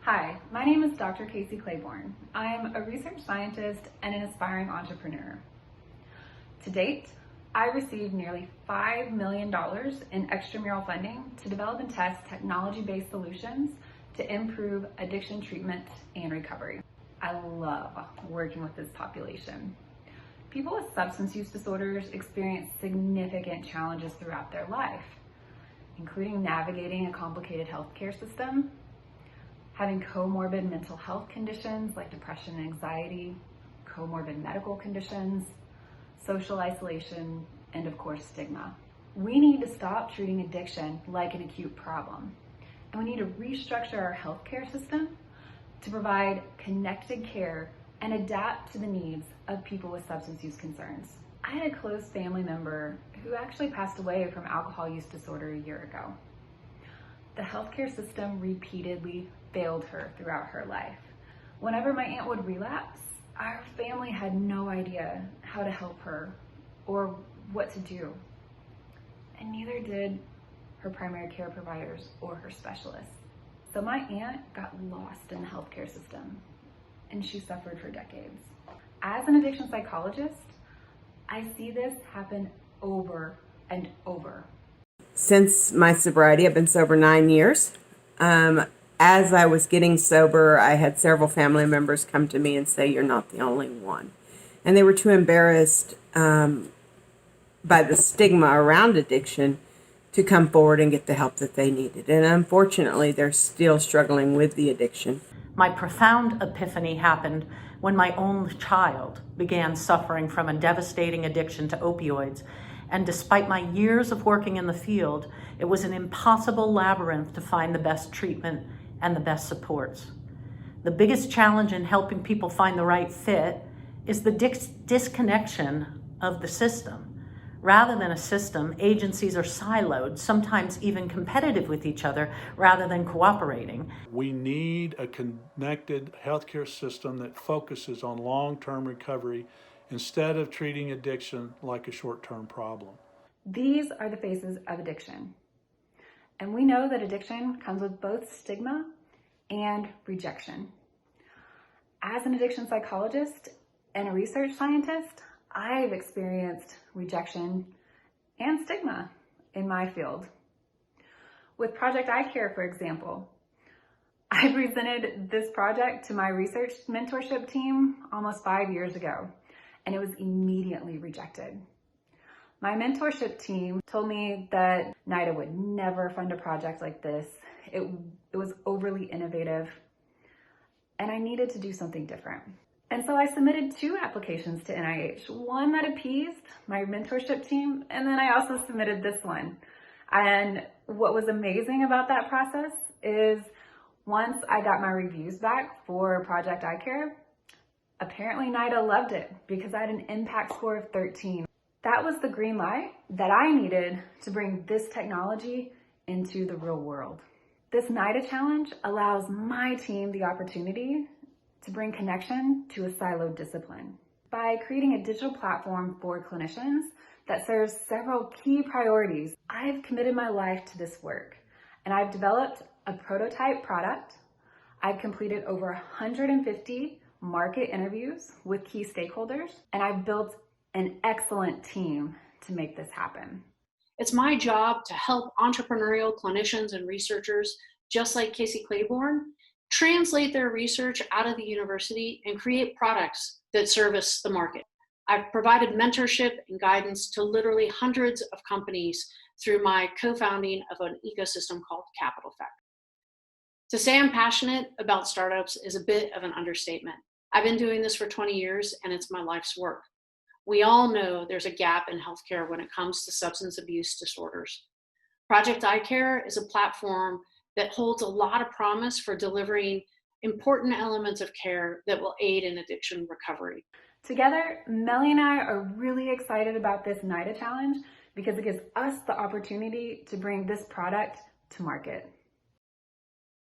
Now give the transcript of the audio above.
Hi, my name is Dr. Casey Claiborne. I'm a research scientist and an aspiring entrepreneur. To date, I received nearly $5 million in extramural funding to develop and test technology-based solutions to improve addiction treatment and recovery. I love working with this population. People with substance use disorders experience significant challenges throughout their life, including navigating a complicated healthcare system, having comorbid mental health conditions like depression and anxiety, comorbid medical conditions, social isolation, and of course, stigma. We need to stop treating addiction like an acute problem, and we need to restructure our healthcare system to provide connected care and adapt to the needs of people with substance use concerns. I had a close family member who actually passed away from alcohol use disorder a year ago. The healthcare system repeatedly failed her throughout her life. Whenever my aunt would relapse, our family had no idea how to help her or what to do. And neither did her primary care providers or her specialists. So my aunt got lost in the healthcare system, and she suffered for decades. As an addiction psychologist, I see this happen over and over. Since my sobriety, I've been sober 9 years. As I was getting sober, I had several family members come to me and say, "You're not the only one." And they were too embarrassed by the stigma around addiction to come forward and get the help that they needed. And unfortunately, they're still struggling with the addiction. My profound epiphany happened when my own child began suffering from a devastating addiction to opioids. And despite my years of working in the field, it was an impossible labyrinth to find the best treatment and the best supports. The biggest challenge in helping people find the right fit is the disconnection of the system. Rather than a system, agencies are siloed, sometimes even competitive with each other rather than cooperating. We need a connected healthcare system that focuses on long-term recovery instead of treating addiction like a short-term problem. These are the faces of addiction. And we know that addiction comes with both stigma and rejection. As an addiction psychologist and a research scientist, I've experienced rejection and stigma in my field. With Project iCare, for example, I presented this project to my research mentorship team almost 5 years ago, and it was immediately rejected. My mentorship team told me that NIDA would never fund a project like this. It was overly innovative, and I needed to do something different. And so I submitted 2 applications to NIH, one that appeased my mentorship team, and then I also submitted this one. And what was amazing about that process is once I got my reviews back for Project iCare, apparently NIDA loved it because I had an impact score of 13. That was the green light that I needed to bring this technology into the real world. This NIDA challenge allows my team the opportunity to bring connection to a siloed discipline. By creating a digital platform for clinicians that serves several key priorities, I've committed my life to this work, and I've developed a prototype product. I've completed over 150 market interviews with key stakeholders, and I've built an excellent team to make this happen. It's my job to help entrepreneurial clinicians and researchers, just like Casey Claiborne, translate their research out of the university and create products that service the market. I've provided mentorship and guidance to literally hundreds of companies through my co-founding of an ecosystem called Capital Effect. To say I'm passionate about startups is a bit of an understatement. I've been doing this for 20 years and it's my life's work. We all know there's a gap in healthcare when it comes to substance abuse disorders. Project iCare is a platform that holds a lot of promise for delivering important elements of care that will aid in addiction recovery. Together, Melly and I are really excited about this NIDA challenge because it gives us the opportunity to bring this product to market.